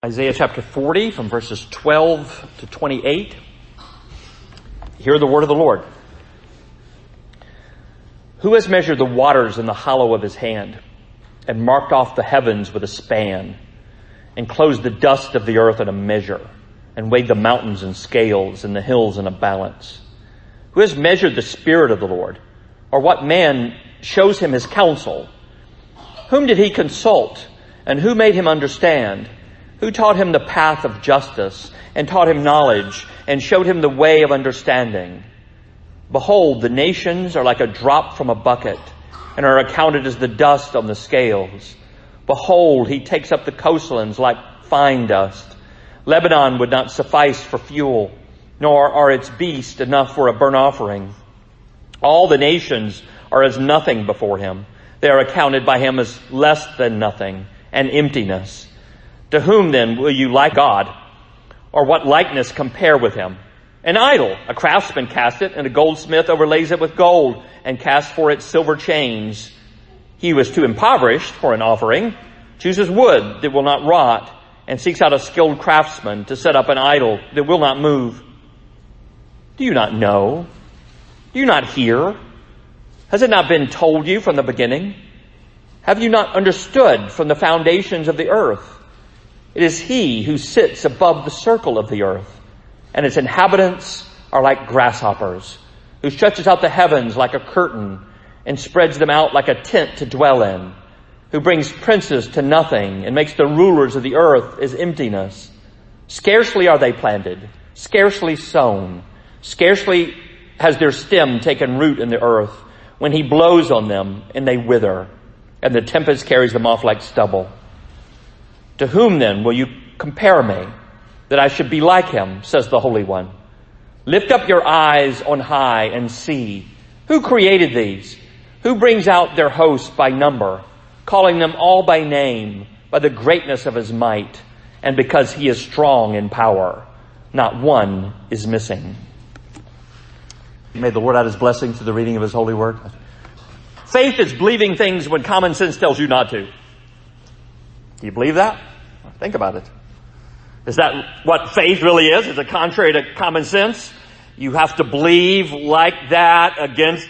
Isaiah chapter 40 from verses 12 to 28. Hear the word of the Lord. Who has measured the waters in the hollow of his hand, and marked off the heavens with a span, and closed the dust of the earth in a measure, and weighed the mountains in scales and the hills in a balance? Who has measured the Spirit of the Lord? Or what man shows him his counsel? Whom did he consult? And who made him understand? Who taught him the path of justice, and taught him knowledge, and showed him the way of understanding? Behold, the nations are like a drop from a bucket, and are accounted as the dust on the scales. Behold, he takes up the coastlands like fine dust. Lebanon would not suffice for fuel, nor are its beasts enough for a burnt offering. All the nations are as nothing before him. They are accounted by him as less than nothing, and emptiness. To whom then will you like God? Or what likeness compare with him? An idol. A craftsman casts it, and a goldsmith overlays it with gold, and casts for it silver chains. He who is too impoverished for an offering chooses wood that will not rot, and seeks out a skilled craftsman to set up an idol that will not move. Do you not know? Do you not hear? Has it not been told you from the beginning? Have you not understood from the foundations of the earth? It is he who sits above the circle of the earth, and its inhabitants are like grasshoppers, who stretches out the heavens like a curtain, and spreads them out like a tent to dwell in, who brings princes to nothing, and makes the rulers of the earth as emptiness. Scarcely are they planted, scarcely sown, scarcely has their stem taken root in the earth, when he blows on them, and they wither, and the tempest carries them off like stubble. To whom then will you compare me, that I should be like him, says the Holy One? Lift up your eyes on high and see. Who created these? Who brings out their hosts by number, calling them all by name, by the greatness of his might, and because he is strong in power? Not one is missing. May the Lord add his blessing to the reading of his holy word. Faith is believing things when common sense tells you not to. Do you believe that? Think about it. Is that what faith really is? Is it contrary to common sense? You have to believe like that against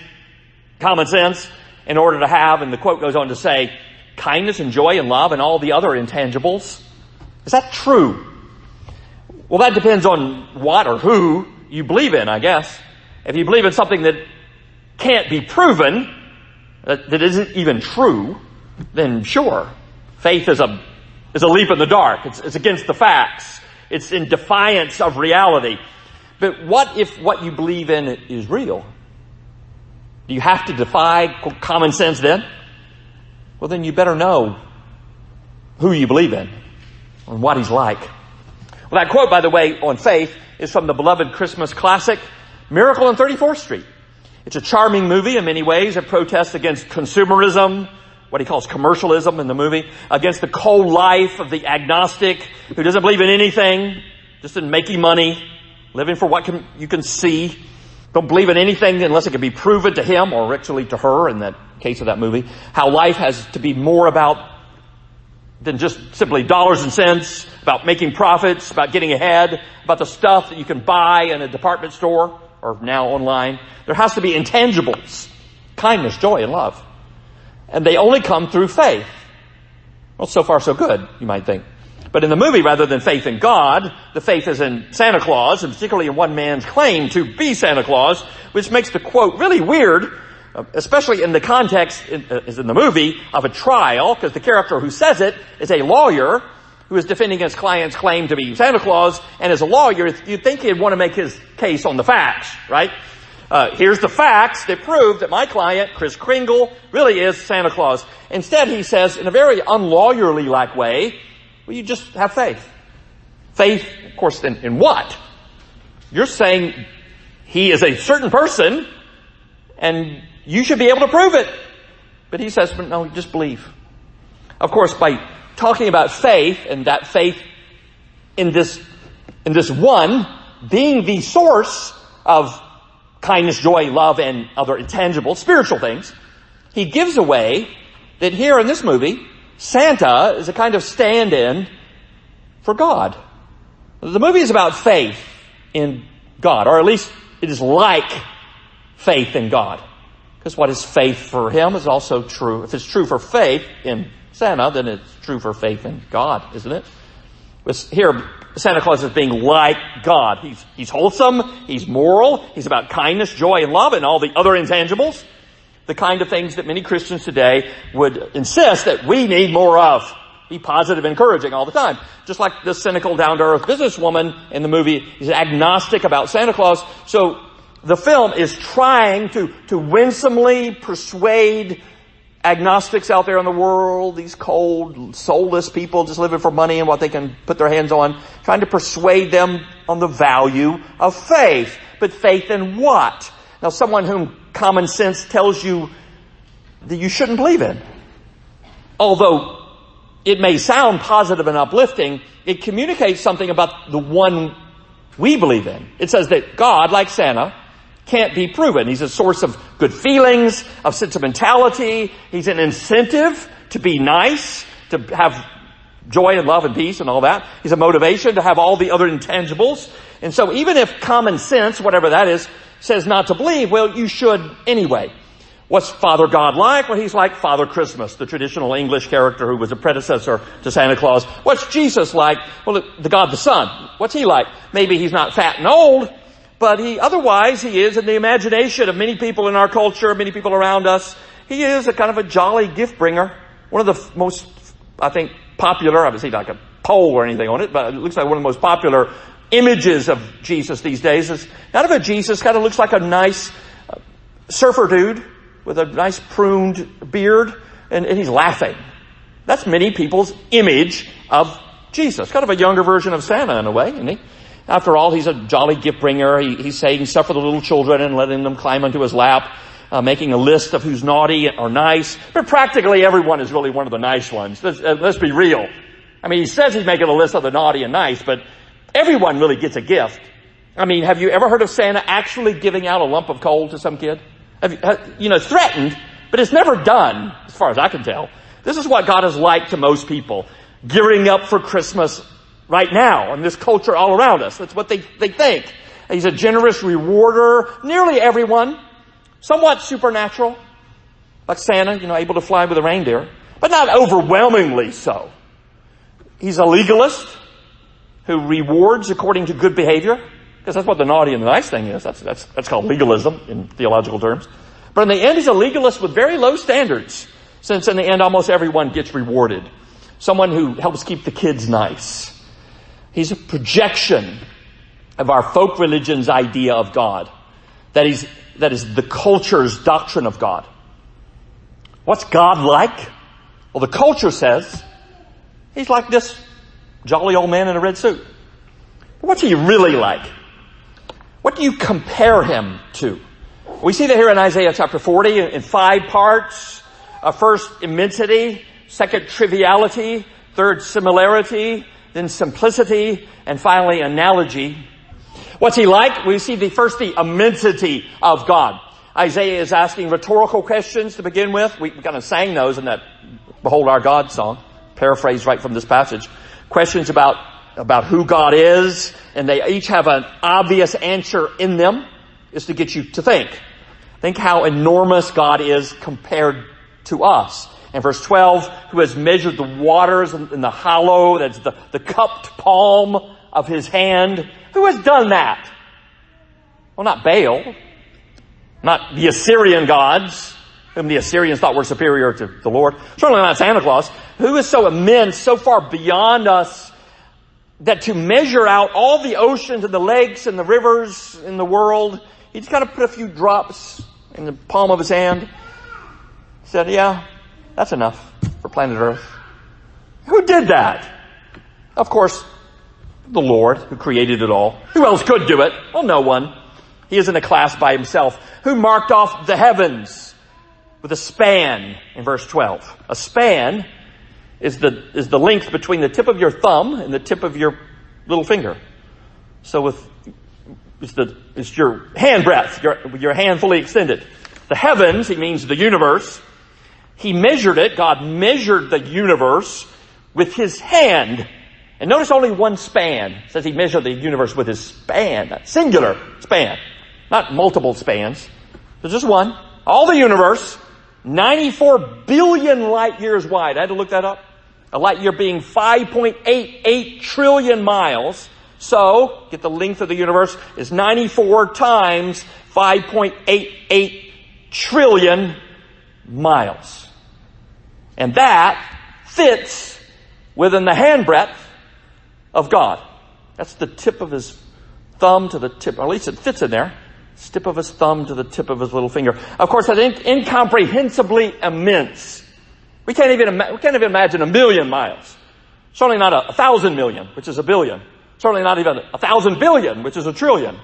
common sense in order to have, and the quote goes on to say, kindness and joy and love and all the other intangibles. Is that true? Well, that depends on what or who you believe in, I guess. If you believe in something that can't be proven, that isn't even true, then sure. Faith is a leap in the dark. It's against the facts. It's in defiance of reality. But what if what you believe in is real? Do you have to defy common sense then? Well, then you better know who you believe in and what he's like. Well, that quote, by the way, on faith is from the beloved Christmas classic, Miracle on 34th Street. It's a charming movie in many ways. It protests against consumerism, what he calls commercialism in the movie, against the cold life of the agnostic who doesn't believe in anything, just in making money, living for what you can see. Don't believe in anything unless it can be proven to him or actually to her in that case of that movie. How life has to be more about than just simply dollars and cents, about making profits, about getting ahead, about the stuff that you can buy in a department store or now online. There has to be intangibles, kindness, joy, and love. And they only come through faith. Well, so far so good, you might think. But in the movie, rather than faith in God, the faith is in Santa Claus, and particularly in one man's claim to be Santa Claus, which makes the quote really weird, especially in the context, as in the movie, of a trial, because the character who says it is a lawyer who is defending his client's claim to be Santa Claus, and as a lawyer, you'd think he'd want to make his case on the facts, right? Here's the facts that prove that my client, Kris Kringle, really is Santa Claus. Instead, he says, in a very unlawyerly-like way, well, you just have faith. Faith, of course, in what? You're saying he is a certain person, and you should be able to prove it. But he says, but no, just believe. Of course, by talking about faith, and that faith in this one being the source of kindness, joy, love, and other intangible spiritual things, he gives away that here in this movie, Santa is a kind of stand-in for God. The movie is about faith in God, or at least it is like faith in God. Because what is faith for him is also true. If it's true for faith in Santa, then it's true for faith in God, isn't it? Here, Santa Claus is being like God. He's wholesome, he's moral, he's about kindness, joy, and love, and all the other intangibles. The kind of things that many Christians today would insist that we need more of. Be positive, encouraging all the time. Just like this cynical, down-to-earth businesswoman in the movie is agnostic about Santa Claus. So the film is trying to winsomely persuade agnostics out there in the world, these cold, soulless people just living for money and what they can put their hands on, trying to persuade them on the value of faith. But faith in what? Now, someone whom common sense tells you that you shouldn't believe in. Although it may sound positive and uplifting, it communicates something about the one we believe in. It says that God, like Santa, can't be proven. He's a source of good feelings, of sentimentality. He's an incentive to be nice, to have joy and love and peace and all that. He's a motivation to have all the other intangibles. And so even if common sense, whatever that is, says not to believe, well, you should anyway. What's Father God like? Well, he's like Father Christmas, the traditional English character who was a predecessor to Santa Claus. What's Jesus like? Well, the God the Son. What's he like? Maybe he's not fat and old, but otherwise he is, in the imagination of many people in our culture, many people around us, he is a kind of a jolly gift bringer. One of the most, I think, popular, I haven't seen like a poll or anything on it, but it looks like one of the most popular images of Jesus these days is kind of a Jesus, kind of looks like a nice surfer dude with a nice pruned beard, and he's laughing. That's many people's image of Jesus. Kind of a younger version of Santa in a way, isn't he? After all, he's a jolly gift bringer. He's saying stuff for the little children and letting them climb onto his lap, making a list of who's naughty or nice. But practically everyone is really one of the nice ones. Let's be real. I mean, he says he's making a list of the naughty and nice, but everyone really gets a gift. I mean, have you ever heard of Santa actually giving out a lump of coal to some kid? Threatened, but it's never done, as far as I can tell. This is what God is like to most people, gearing up for Christmas right now in this culture all around us. That's what they think. He's a generous rewarder, nearly everyone, somewhat supernatural, like Santa, able to fly with a reindeer, but not overwhelmingly so. He's a legalist who rewards according to good behavior. Because that's what the naughty and the nice thing is. That's called legalism in theological terms. But in the end, he's a legalist with very low standards. Since in the end, almost everyone gets rewarded. Someone who helps keep the kids nice. He's a projection of our folk religion's idea of God. That is the culture's doctrine of God. What's God like? Well, the culture says he's like this jolly old man in a red suit. But what's he really like? What do you compare him to? We see that here in Isaiah chapter 40 in 5 parts. First, immensity. Second, triviality. Third, similarity. Then simplicity. And finally, analogy. What's he like? We see the immensity of God. Isaiah is asking rhetorical questions to begin with. We kind of sang those in that Behold Our God song, paraphrased right from this passage. Questions about who God is, and they each have an obvious answer in them, is to get you to think. Think how enormous God is compared to us. And verse 12, who has measured the waters in the hollow, that's the cupped palm of his hand. Who has done that? Well, not Baal, not the Assyrian gods, whom the Assyrians thought were superior to the Lord. Certainly not Santa Claus. Who is so immense, so far beyond us, that to measure out all the oceans and the lakes and the rivers in the world, he just kind of put a few drops in the palm of his hand. He said, yeah, that's enough for planet Earth. Who did that? Of course, the Lord, who created it all. Who else could do it? Well, no one. He is in a class by himself. Who marked off the heavens with a span in verse 12? A span is the length between the tip of your thumb and the tip of your little finger. So it's your hand breadth, your hand fully extended. The heavens, he means the universe. He measured it. God measured the universe with his hand. And notice only one span. It says he measured the universe with his span, that singular span, not multiple spans. There's just one. All the universe, 94 billion light years wide. I had to look that up. A light year being 5.88 trillion miles. So, get the length of the universe is 94 times 5.88 trillion miles. And that fits within the handbreadth of God. That's the tip of his thumb to the tip, or at least it fits in there. It's tip of his thumb to the tip of his little finger. Of course, that's incomprehensibly immense. We can't even imagine 1 million miles. Certainly not 1,000 million, which is 1 billion. Certainly not even 1,000 billion, which is 1 trillion.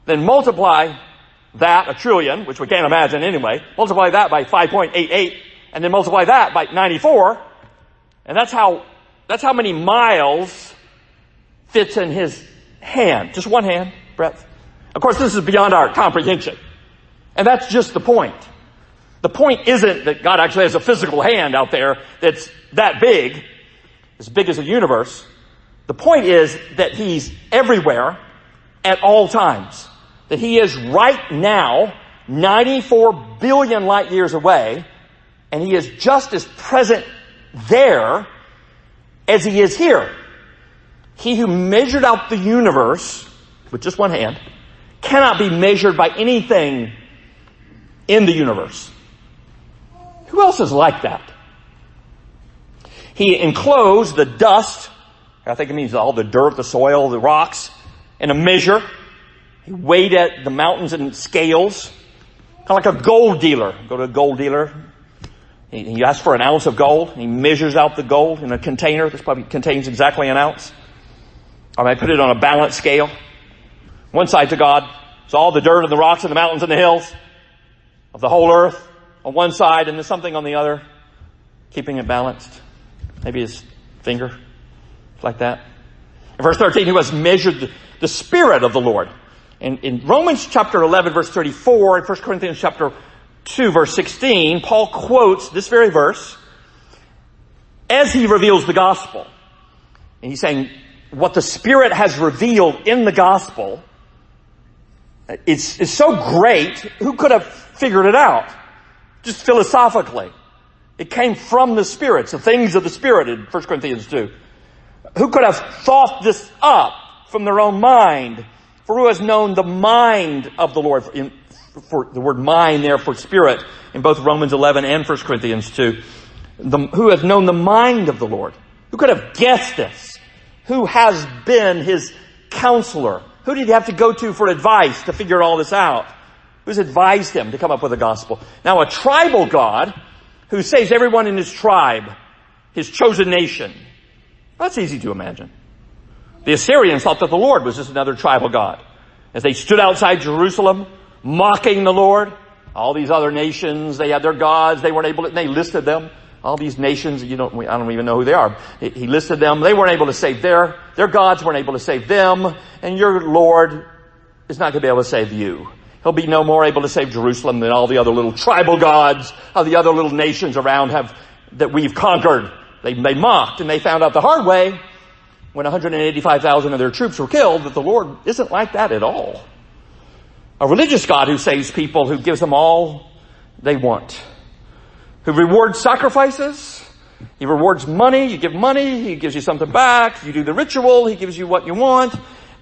Then multiply that, 1 trillion, which we can't imagine anyway. Multiply that by 5.88, and then multiply that by 94. And that's how many miles fits in his hand. Just one hand breadth. Of course, this is beyond our comprehension. And that's just the point. The point isn't that God actually has a physical hand out there that's that big, as big as the universe. The point is that he's everywhere at all times. That he is right now 94 billion light years away, and he is just as present there as he is here. He who measured out the universe with just one hand cannot be measured by anything in the universe. Who else is like that? He enclosed the dust, I think it means all the dirt, the soil, the rocks, in a measure. He weighed at the mountains in scales, kind of like a gold dealer. Go to a gold dealer. He asks for an ounce of gold. He measures out the gold in a container. This probably contains exactly an ounce. I might put it on a balance scale. One side to God. So all the dirt and the rocks and the mountains and the hills of the whole earth on one side, and there's something on the other, keeping it balanced. Maybe his finger, like that. In verse 13, he was measured the Spirit of the Lord. And in Romans chapter 11, verse 34, and 1 Corinthians chapter 2, verse 16, Paul quotes this very verse as he reveals the gospel. And he's saying what the Spirit has revealed in the gospel is so great, who could have figured it out? Just philosophically. It came from the Spirit, the things of the Spirit in 1 Corinthians 2. Who could have thought this up from their own mind? For who has known the mind of the Lord? For the word mind there for Spirit in both Romans 11 and 1 Corinthians 2. Who has known the mind of the Lord? Who could have guessed this? Who has been his counselor? Who did he have to go to for advice to figure all this out? Who's advised him to come up with a gospel? Now, a tribal God who saves everyone in his tribe, his chosen nation. That's easy to imagine. The Assyrians thought that the Lord was just another tribal God. As they stood outside Jerusalem, mocking the Lord, all these other nations, they had their gods, they weren't able to, they listed them. All these nations, I don't even know who they are. He listed them. They weren't able to save their gods weren't able to save them. And your Lord is not going to be able to save you. He'll be no more able to save Jerusalem than all the other little tribal gods of the other little nations around that we've conquered. They mocked, and they found out the hard way when 185,000 of their troops were killed that the Lord isn't like that at all. A religious God who saves people, who gives them all they want. Who rewards sacrifices. He rewards money. You give money. He gives you something back. You do the ritual. He gives you what you want.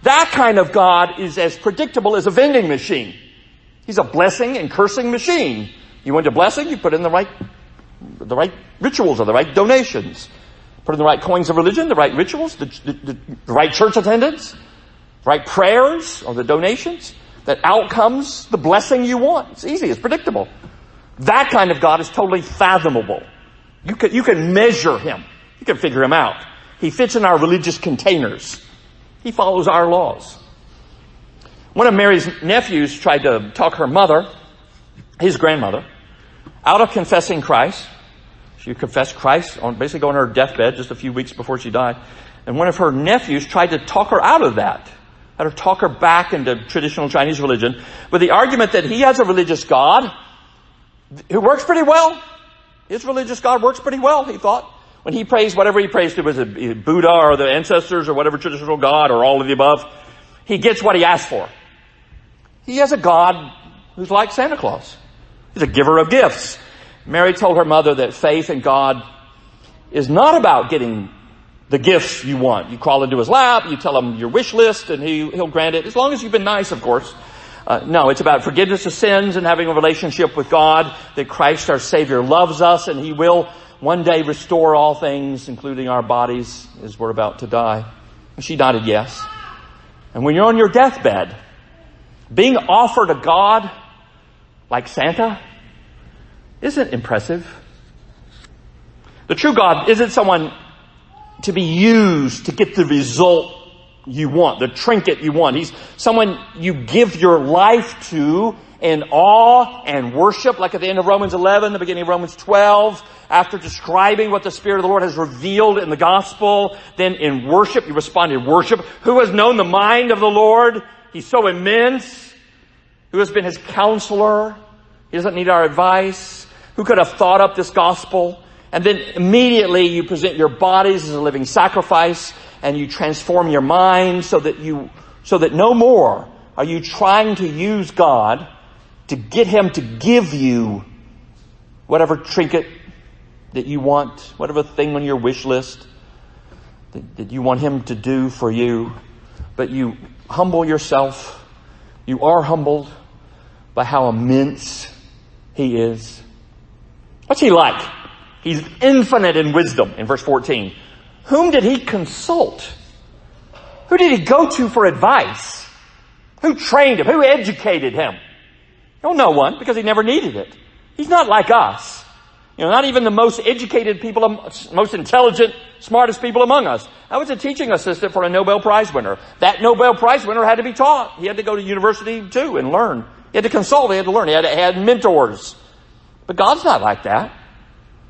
That kind of God is as predictable as a vending machine. He's a blessing and cursing machine. You want a blessing? You put in the right rituals or the right donations. Put in the right coins of religion, the right rituals, the right church attendance, the right prayers or the donations. That out comes the blessing you want. It's easy. It's predictable. That kind of God is totally fathomable. You can measure him. You can figure him out. He fits in our religious containers. He follows our laws. One of Mary's nephews tried to talk her mother, his grandmother, out of confessing Christ. She confessed Christ basically on her deathbed just a few weeks before she died. And one of her nephews tried to talk her out of that. Had her talk her back into traditional Chinese religion with the argument that he has a religious God who works pretty well. His religious God works pretty well, he thought. When he prays, whatever he prays to, was it Buddha or the ancestors or whatever traditional god or all of the above, he gets what he asked for. He has a God who's like Santa Claus. He's a giver of gifts. Mary told her mother that faith in God is not about getting the gifts you want. You crawl into his lap, you tell him your wish list, and he'll grant it, as long as you've been nice, of course. No, it's about forgiveness of sins and having a relationship with God, that Christ our Savior loves us, and he will one day restore all things, including our bodies, as we're about to die. And she nodded yes. And when you're on your deathbed, being offered a God like Santa isn't impressive. The true God isn't someone to be used to get the result you want, the trinket you want. He's someone you give your life to in awe and worship, like at the end of Romans 11, the beginning of Romans 12, after describing what the Spirit of the Lord has revealed in the gospel. Then in worship, you respond in worship. Who has known the mind of the Lord? He's so immense. Who has been his counselor? He doesn't need our advice. Who could have thought up this gospel? And then immediately you present your bodies as a living sacrifice, and you transform your mind so that no more are you trying to use God to get him to give you whatever trinket that you want, whatever thing on your wish list that you want him to do for you. But you humble yourself. You are humbled by how immense he is. What's he like? He's infinite in wisdom in verse 14. Whom did he consult? Who did he go to for advice? Who trained him? Who educated him? Well, no one, because he never needed it. He's not like us. Not even the most educated people, most intelligent, smartest people among us. I was a teaching assistant for a Nobel Prize winner. That Nobel Prize winner had to be taught. He had to go to university too and learn. He had to consult. He had to learn. He had mentors. But God's not like that.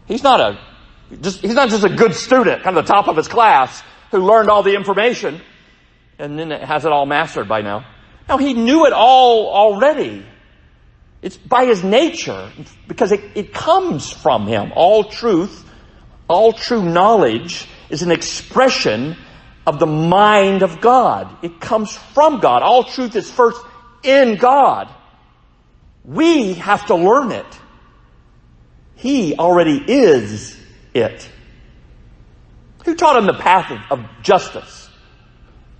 He's not just a good student, kind of the top of his class, who learned all the information and then has it all mastered by now. No, he knew it all already. It's by his nature, because it comes from him. All truth, all true knowledge is an expression of the mind of God. It comes from God. All truth is first in God. We have to learn it. He already is it. Who taught him the path of justice?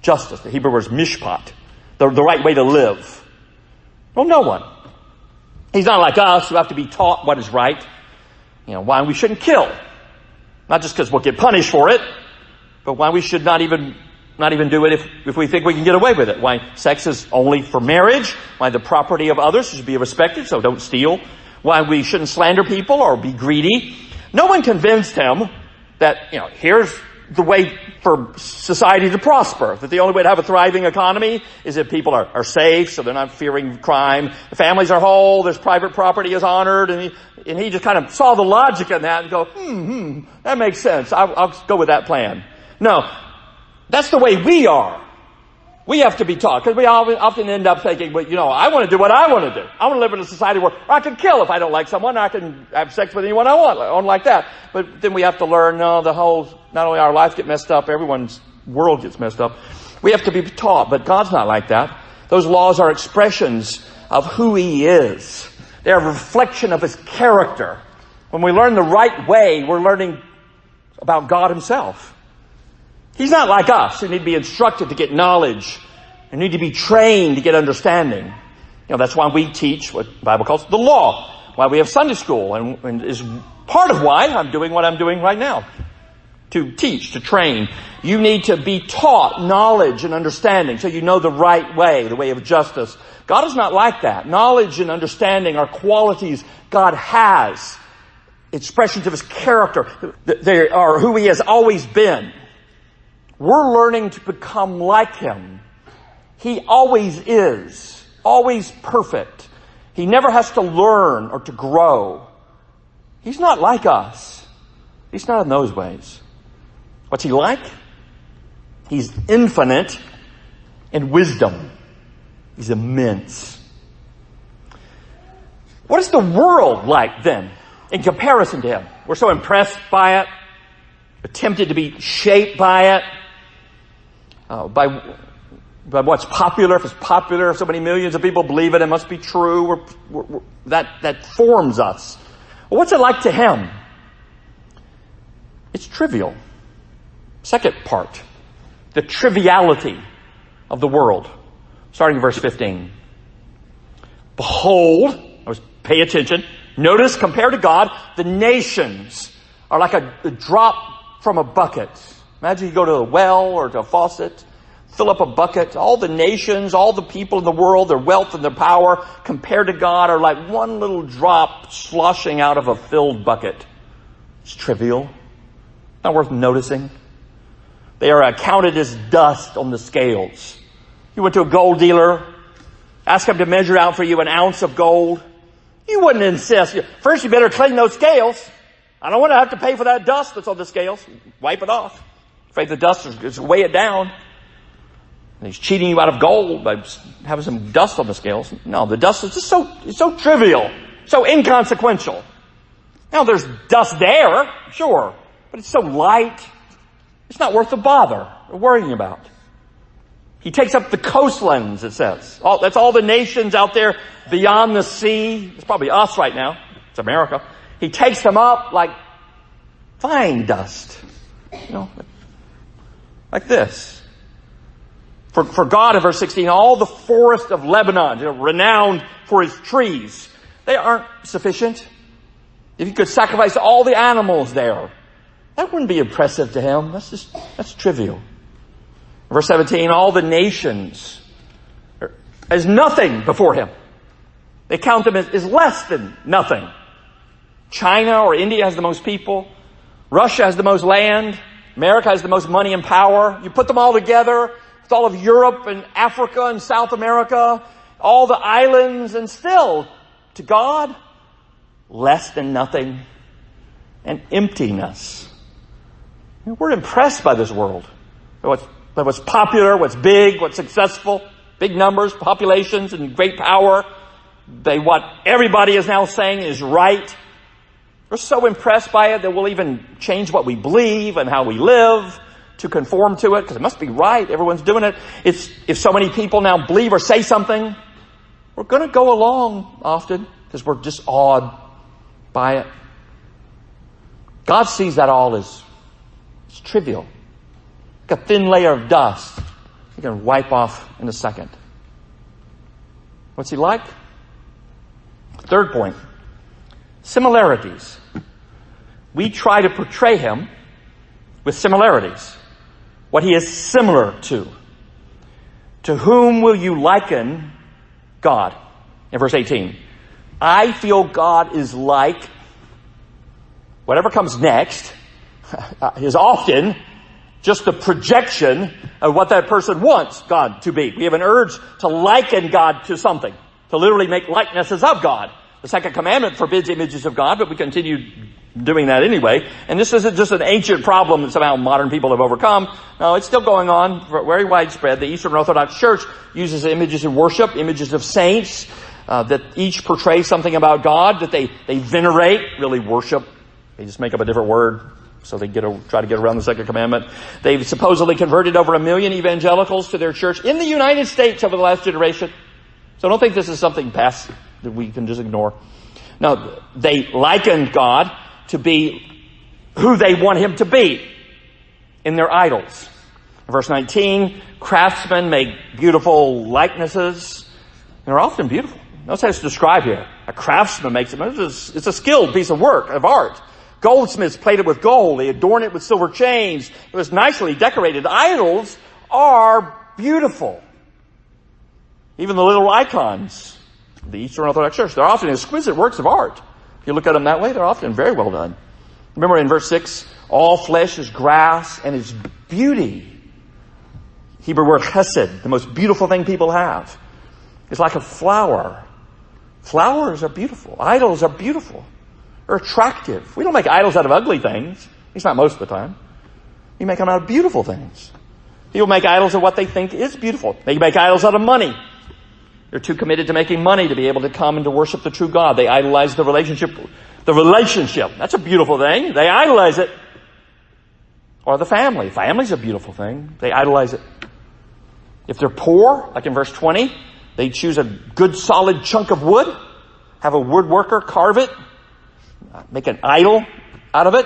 Justice, the Hebrew word is mishpat, the right way to live. Well, no one. He's not like us who have to be taught what is right. Why we shouldn't kill. Not just because we'll get punished for it, but why we should not even do it if we think we can get away with it. Why sex is only for marriage. Why the property of others should be respected, so don't steal. Why we shouldn't slander people or be greedy. No one convinced him that, here's the way for society to prosper. That the only way to have a thriving economy is if people are safe, so they're not fearing crime. The families are whole, there's private property is honored, and he just kind of saw the logic in that and go, that makes sense. I'll go with that plan. No, that's the way we are. We have to be taught, because we often end up thinking, I want to do what I want to do. I want to live in a society where I can kill if I don't like someone. I can have sex with anyone I want like that. But then we have to learn, not only our life get messed up, everyone's world gets messed up. We have to be taught, but God's not like that. Those laws are expressions of who he is. They're a reflection of his character. When we learn the right way, we're learning about God himself. He's not like us who need to be instructed to get knowledge and need to be trained to get understanding. That's why we teach what the Bible calls the law, why we have Sunday school, and is part of why I'm doing what I'm doing right now. To teach, to train. You need to be taught knowledge and understanding so you know the right way, the way of justice. God is not like that. Knowledge and understanding are qualities God has. Expressions of his character. They are who he has always been. We're learning to become like him. He always is. Always perfect. He never has to learn or to grow. He's not like us. He's not in those ways. What's he like? He's infinite in wisdom. He's immense. What is the world like then in comparison to him? We're so impressed by it. They're tempted to be shaped by it, by what's popular. If it's popular, if so many millions of people believe it, it must be true. That forms us. Well, what's it like to him? It's trivial. Second part, the triviality of the world. Starting in verse 15. Behold, pay attention. Notice, compared to God, the nations are like a drop from a bucket. Imagine you go to a well or to a faucet, fill up a bucket. All the nations, all the people in the world, their wealth and their power, compared to God, are like one little drop sloshing out of a filled bucket. It's trivial. Not worth noticing. They are accounted as dust on the scales. You went to a gold dealer, ask him to measure out for you an ounce of gold. You wouldn't insist. First, you better clean those scales. I don't want to have to pay for that dust that's on the scales. Wipe it off. Afraid the dust is weigh it down. And he's cheating you out of gold by having some dust on the scales. No, the dust is just so trivial, so inconsequential. Now, there's dust there, sure, but it's so light, it's not worth the bother or worrying about. He takes up the coastlands, it says. That's all the nations out there beyond the sea. It's probably us right now. It's America. He takes them up like fine dust. Like this. For God, in verse 16, all the forest of Lebanon, renowned for his trees, they aren't sufficient. If you could sacrifice all the animals there, that wouldn't be impressive to him. That's trivial. Verse 17, all the nations as nothing before him. They count them as less than nothing. China or India has the most people. Russia has the most land. America has the most money and power. You put them all together with all of Europe and Africa and South America, all the islands, and still, to God, less than nothing and emptiness. We're impressed by this world. What's popular, what's big, what's successful, big numbers, populations, and great power. What everybody is now saying is right. We're so impressed by it that we'll even change what we believe and how we live to conform to it, because it must be right. Everyone's doing it. If so many people now believe or say something, we're going to go along often because we're just awed by it. God sees that all as it's trivial. Like a thin layer of dust you can wipe off in a second. What's he like? Third point. Similarities. We try to portray him with similarities. What he is similar to. To whom will you liken God? In verse 18. I feel God is like, whatever comes next is often just the projection of what that person wants God to be. We have an urge to liken God to something, to literally make likenesses of God. The second commandment forbids images of God, but we continue doing that anyway. And this isn't just an ancient problem that somehow modern people have overcome. No, it's still going on, very widespread. The Eastern Orthodox Church uses images in worship, images of saints, that each portray something about God, that they venerate, really worship. They just make up a different word. So they try to get around the second commandment. They've supposedly converted over 1 million evangelicals to their church in the United States over the last generation. So don't think this is something past that we can just ignore. No, they likened God to be who they want him to be in their idols. In verse 19, craftsmen make beautiful likenesses. They're often beautiful. Notice how it's described here. A craftsman makes them. It's a skilled piece of work, of art. Goldsmiths plate it with gold. They adorn it with silver chains. It was nicely decorated. Idols are beautiful. Even the little icons of the Eastern Orthodox Church, they're often exquisite works of art. If you look at them that way, they're often very well done. Remember in verse 6, all flesh is grass and its beauty. Hebrew word chesed, the most beautiful thing people have. It's like a flower. Flowers are beautiful. Idols are beautiful. Are attractive. We don't make idols out of ugly things. At least not most of the time. You make them out of beautiful things. People make idols of what they think is beautiful. They make idols out of money. They're too committed to making money to be able to come and to worship the true God. They idolize the relationship. The relationship. That's a beautiful thing. They idolize it. Or the family. Family's a beautiful thing. They idolize it. If they're poor, like in verse 20, they choose a good solid chunk of wood, have a woodworker carve it, make an idol out of it,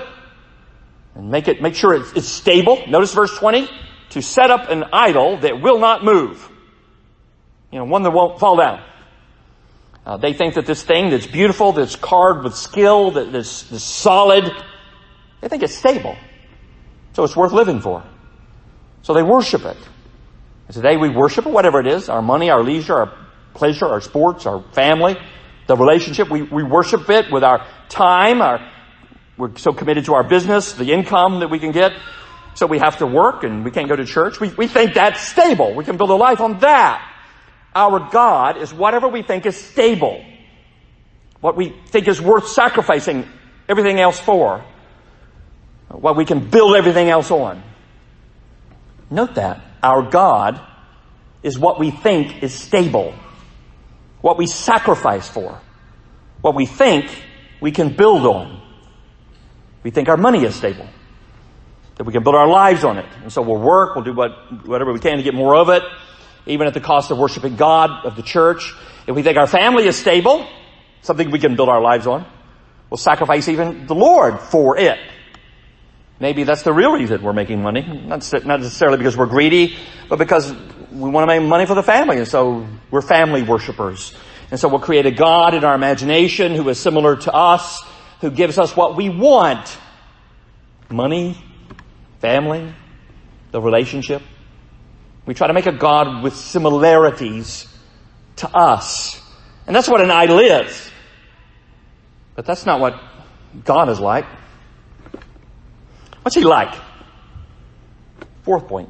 and make sure it's stable. Notice verse 20, to set up an idol that will not move. One that won't fall down. They think that this thing that's beautiful, that's carved with skill, that's solid, they think it's stable. So it's worth living for. So they worship it. And today we worship it, whatever it is, our money, our leisure, our pleasure, our sports, our family, the relationship. We worship it with our time. We're so committed to our business, the income that we can get. So we have to work and we can't go to church. We think that's stable. We can build a life on that. Our God is whatever we think is stable. What we think is worth sacrificing everything else for. What we can build everything else on. Note that. Our God is what we think is stable. What we sacrifice for. What we think we can build on. We think our money is stable. That we can build our lives on it. And so we'll work, we'll do whatever we can to get more of it, even at the cost of worshiping God, of the church. If we think our family is stable, something we can build our lives on, we'll sacrifice even the Lord for it. Maybe that's the real reason we're making money. Not necessarily because we're greedy, but because we want to make money for the family. And so we're family worshipers. And so we'll create a God in our imagination who is similar to us, who gives us what we want. Money, family, the relationship. We try to make a God with similarities to us. And that's what an idol is. But that's not what God is like. What's he like? Fourth point.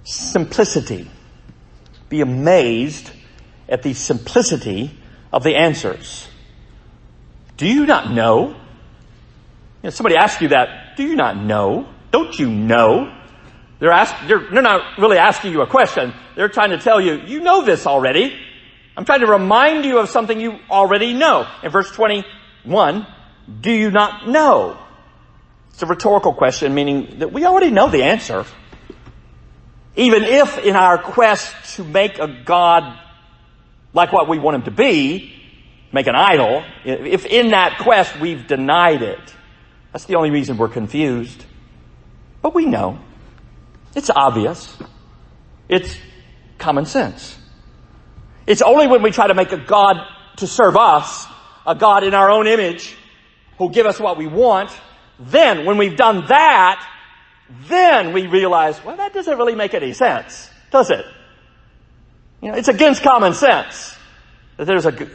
Simplicity. Be amazed at the simplicity of the answers. Do you not know? Somebody asks you that. Do you not know? Don't you know? They're not really asking you a question. They're trying to tell you, you know this already. I'm trying to remind you of something you already know. In verse 21, do you not know? It's a rhetorical question, meaning that we already know the answer. Even if in our quest to make a God like what we want him to be, make an idol, if in that quest we've denied it, that's the only reason we're confused. But we know. It's obvious. It's common sense. It's only when we try to make a God to serve us, a God in our own image, who'll give us what we want, then when we've done that, then we realize, well, that doesn't really make any sense, does it? It's against common sense. That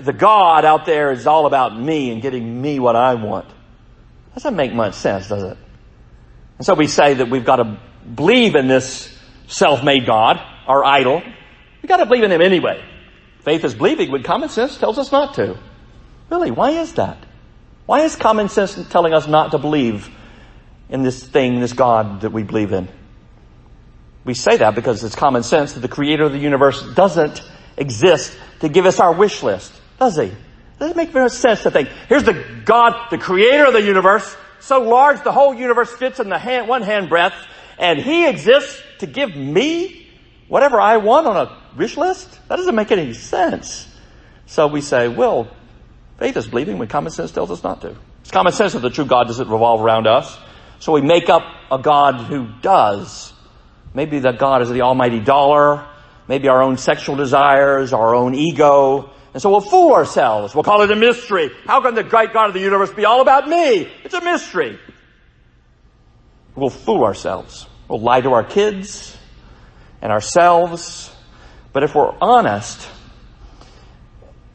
the God out there is all about me and getting me what I want. Doesn't make much sense, does it? And so we say that we've got to believe in this self-made God, our idol. We've got to believe in him anyway. Faith is believing when common sense tells us not to. Really, why is that? Why is common sense telling us not to believe in this thing, this God that we believe in? We say that because it's common sense that the creator of the universe doesn't exist to give us our wish list, does he? Does it make very sense to think, here's the God, the creator of the universe, so large the whole universe fits in one hand breadth, and he exists to give me whatever I want on a wish list? That doesn't make any sense. So we say, well, faith is believing when common sense tells us not to. It's common sense that the true God doesn't revolve around us. So we make up a God who does. Maybe that God is the almighty dollar. Maybe our own sexual desires, our own ego. And so we'll fool ourselves. We'll call it a mystery. How can the great God of the universe be all about me? It's a mystery. We'll fool ourselves. We'll lie to our kids and ourselves. But if we're honest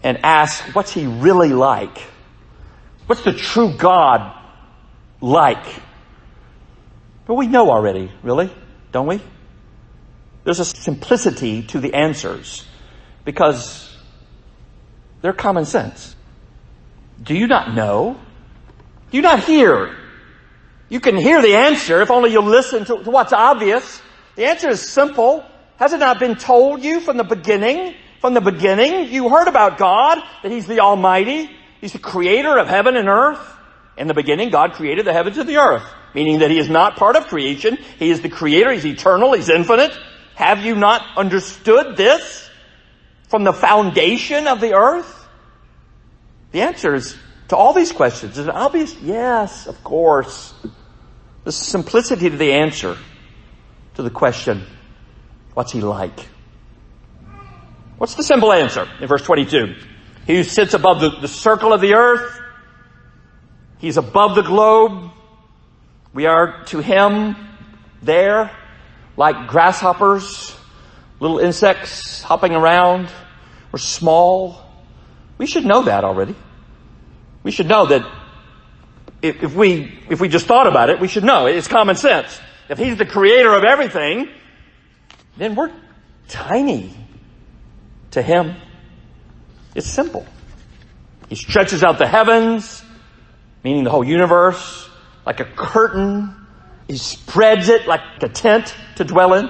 and ask, what's he really like? What's the true God like? But we know already, really, don't we? There's a simplicity to the answers because they're common sense. Do you not know? Do you not hear? You can hear the answer if only you listen to what's obvious. The answer is simple. Has it not been told you from the beginning? From the beginning, you heard about God, that he's the Almighty. He's the creator of heaven and earth. In the beginning, God created the heavens and the earth. meaning that he is not part of creation. He is the creator. He's eternal. He's infinite. Have you not understood this from the foundation of the earth? The answer is, to all these questions, is an obvious yes, of course. The simplicity to the answer to the question, what's he like? What's the simple answer in verse 22? He who sits above the circle of the earth, he's above the globe. We are to him there like grasshoppers, little insects hopping around. We're small. We should know that already. We should know that if we just thought about it, we should know. It's common sense. If he's the creator of everything, then we're tiny to him. It's simple. He stretches out the heavens, meaning the whole universe, like a curtain. He spreads it like a tent to dwell in.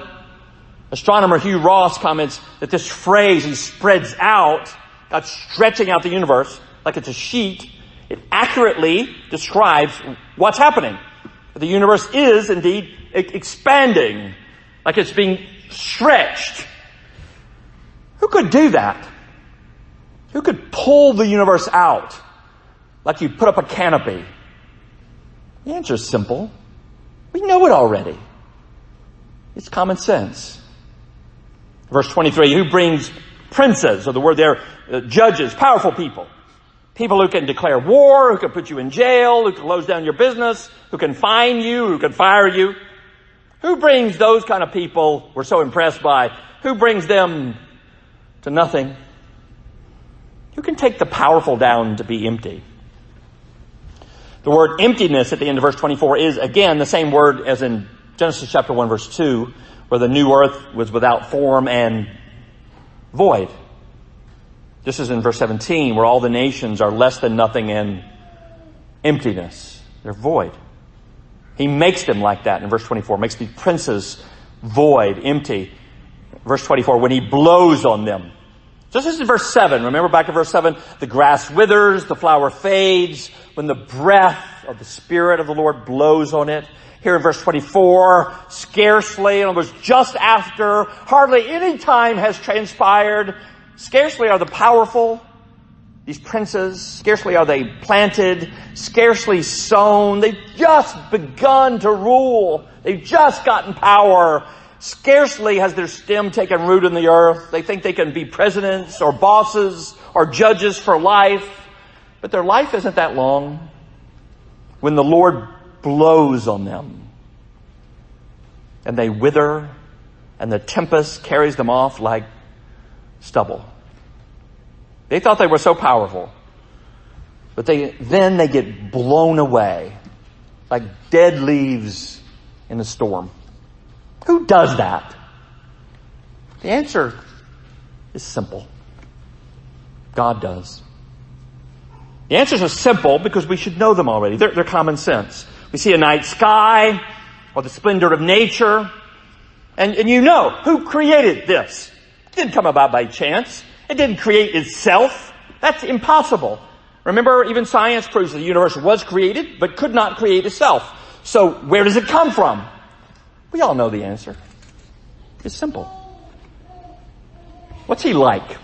Astronomer Hugh Ross comments that this phrase, he spreads out, God stretching out the universe like it's a sheet, it accurately describes what's happening. The universe is indeed expanding, like it's being stretched. Who could do that? Who could pull the universe out like you put up a canopy? The answer is simple. We know it already. It's common sense. Verse 23, who brings princes, or the word there, judges, powerful people. People who can declare war, who can put you in jail, who can close down your business, who can fine you, who can fire you. Who brings those kind of people we're so impressed by? Who brings them to nothing? Who can take the powerful down to be empty? The word emptiness at the end of verse 24 is, again, the same word as in Genesis chapter 1, verse 2, where the new earth was without form and void. This is in verse 17, where all the nations are less than nothing and emptiness. They're void. He makes them like that in verse 24. Makes the princes void, empty. Verse 24, when he blows on them. Just as in verse 7. Remember back in verse 7, the grass withers, the flower fades, when the breath of the Spirit of the Lord blows on it. Here in verse 24, scarcely, in other words, just after, hardly any time has transpired. Scarcely are the powerful, these princes, scarcely are they planted, scarcely sown. They've just begun to rule. They've just gotten power. Scarcely has their stem taken root in the earth. They think they can be presidents or bosses or judges for life. But their life isn't that long when the Lord blows on them. And they wither, and the tempest carries them off like stubble. They thought they were so powerful, but then they get blown away like dead leaves in a storm. Who does that? The answer is simple. God does. The answers are simple because we should know them already. They're common sense. We see a night sky or the splendor of nature, and you know who created this. It didn't come about by chance. It didn't create itself. That's impossible. Remember, even science proves that the universe was created, but could not create itself. So where does it come from? We all know the answer. It's simple. What's he like?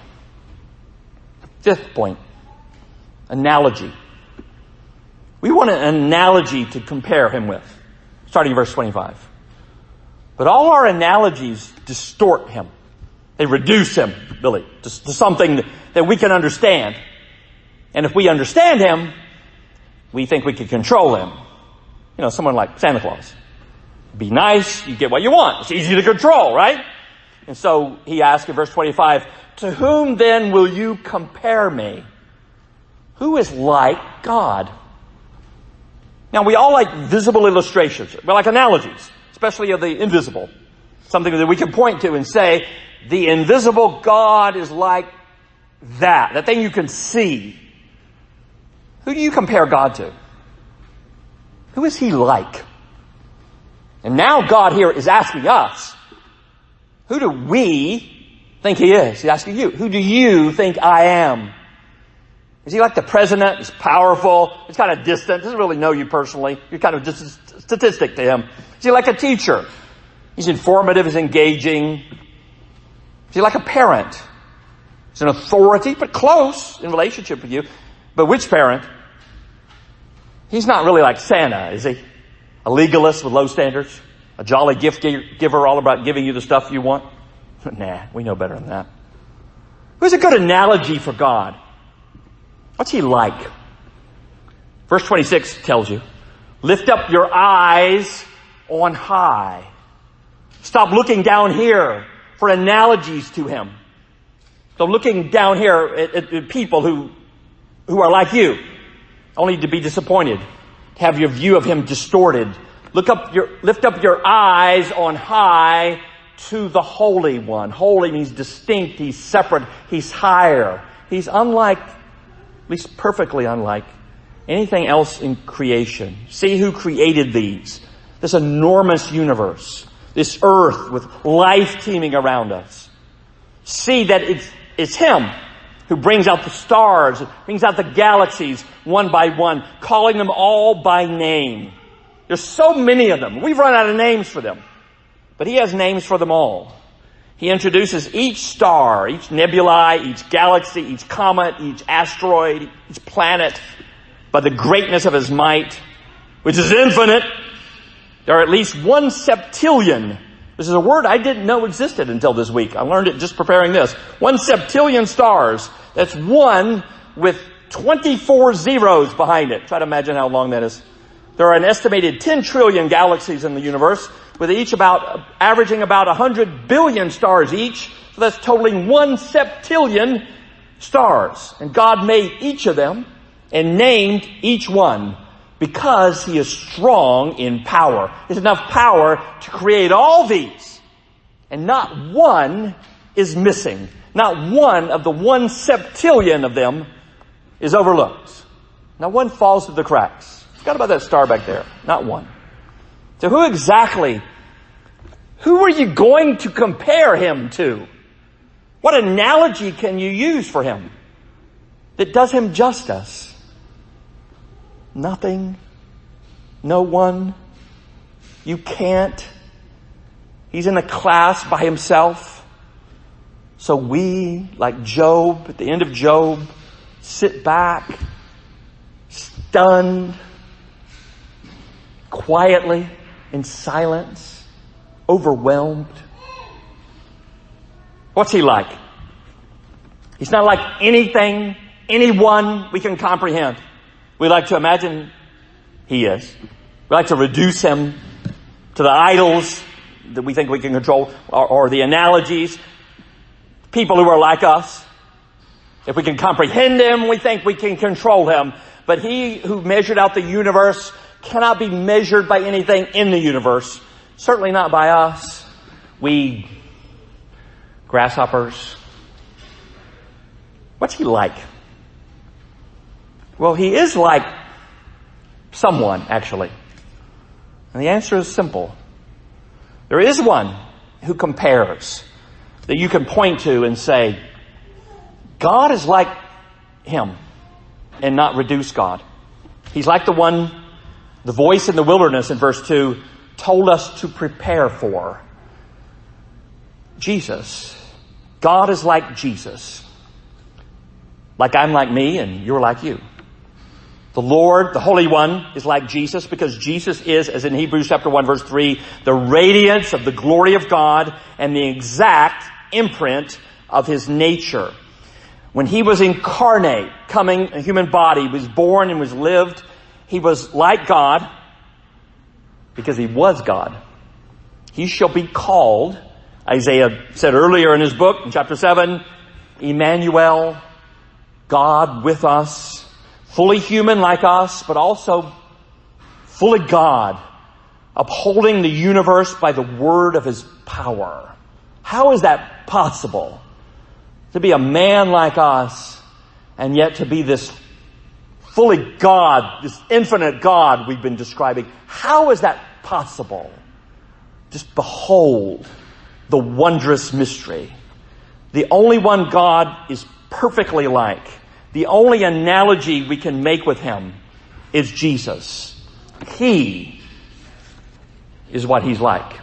Fifth point. Analogy. We want an analogy to compare him with, starting in verse 25. But all our analogies distort him. They reduce him, really, to something that we can understand. And if we understand him, we think we can control him. You know, someone like Santa Claus. Be nice, you get what you want. It's easy to control, right? And so he asks in verse 25, to whom then will you compare me? Who is like God? Now, we all like visible illustrations. We like analogies, especially of the invisible. Something that we can point to and say, the invisible God is like that thing you can see. Who do you compare God to? Who is he like? And now God here is asking us, who do we think he is? He's asking you, who do you think I am? Is he like the president? He's powerful. He's kind of distant. Doesn't really know you personally. You're kind of just a statistic to him. Is he like a teacher? He's informative. He's engaging. Is he like a parent? He's an authority, but close in relationship with you. But which parent? He's not really like Santa, is he? A legalist with low standards? A jolly gift giver all about giving you the stuff you want? Nah, we know better than that. Who's a good analogy for God? What's he like? Verse 26 tells you, lift up your eyes on high. Stop looking down here for analogies to him. Stop looking down here at people who are like you, only to be disappointed, to have your view of him distorted. Lift up your eyes on high to the Holy One. Holy means distinct, he's separate, he's higher. He's unlike, at least perfectly unlike, anything else in creation. See who created these. This enormous universe. This earth with life teeming around us. See that it's him who brings out the stars, brings out the galaxies one by one, calling them all by name. There's so many of them. We've run out of names for them. But he has names for them all. He introduces each star, each nebula, each galaxy, each comet, each asteroid, each planet by the greatness of his might, which is infinite. There are at least 1 septillion. This is a word I didn't know existed until this week. I learned it just preparing this. 1 septillion stars. That's 1 with 24 zeros behind it. Try to imagine how long that is. There are an estimated 10 trillion galaxies in the universe, with each averaging about 100 billion stars each. So that's totaling 1 septillion stars. And God made each of them and named each one because he is strong in power. There's enough power to create all these. And not one is missing. Not one of the 1 septillion of them is overlooked. Not one falls through the cracks. Forgot about that star back there. Not one. So who are you going to compare him to? What analogy can you use for him that does him justice? Nothing. No one. You can't. He's in a class by himself. So we, like Job, at the end of Job, sit back, stunned, quietly, in silence, overwhelmed. What's he like? He's not like anyone we can comprehend. We like to imagine he is. We like to reduce him to the idols that we think we can control, or the analogies, people who are like us. If we can comprehend him, we think we can control him. But he who measured out the universe cannot be measured by anything in the universe. Certainly not by us. We grasshoppers. What's he like? Well, he is like someone, actually. And the answer is simple. There is one who compares, that you can point to and say, God is like him, and not reduce God. He's like the voice in the wilderness in verse 2 told us to prepare for. Jesus. God is like Jesus. Like I'm like me and you're like you. The Lord, the Holy One, is like Jesus because Jesus is, as in Hebrews chapter 1 verse 3, the radiance of the glory of God and the exact imprint of his nature. When he was incarnate, coming in a human body, was born and was lived, he was like God because he was God. He shall be called, Isaiah said earlier in his book, in chapter 7, Emmanuel, God with us, fully human like us, but also fully God, upholding the universe by the word of his power. How is that possible? To be a man like us, and yet to be this fully God, this infinite God we've been describing. How is that possible? Just behold the wondrous mystery. The only one God is perfectly like. The only analogy we can make with him is Jesus. He is what he's like.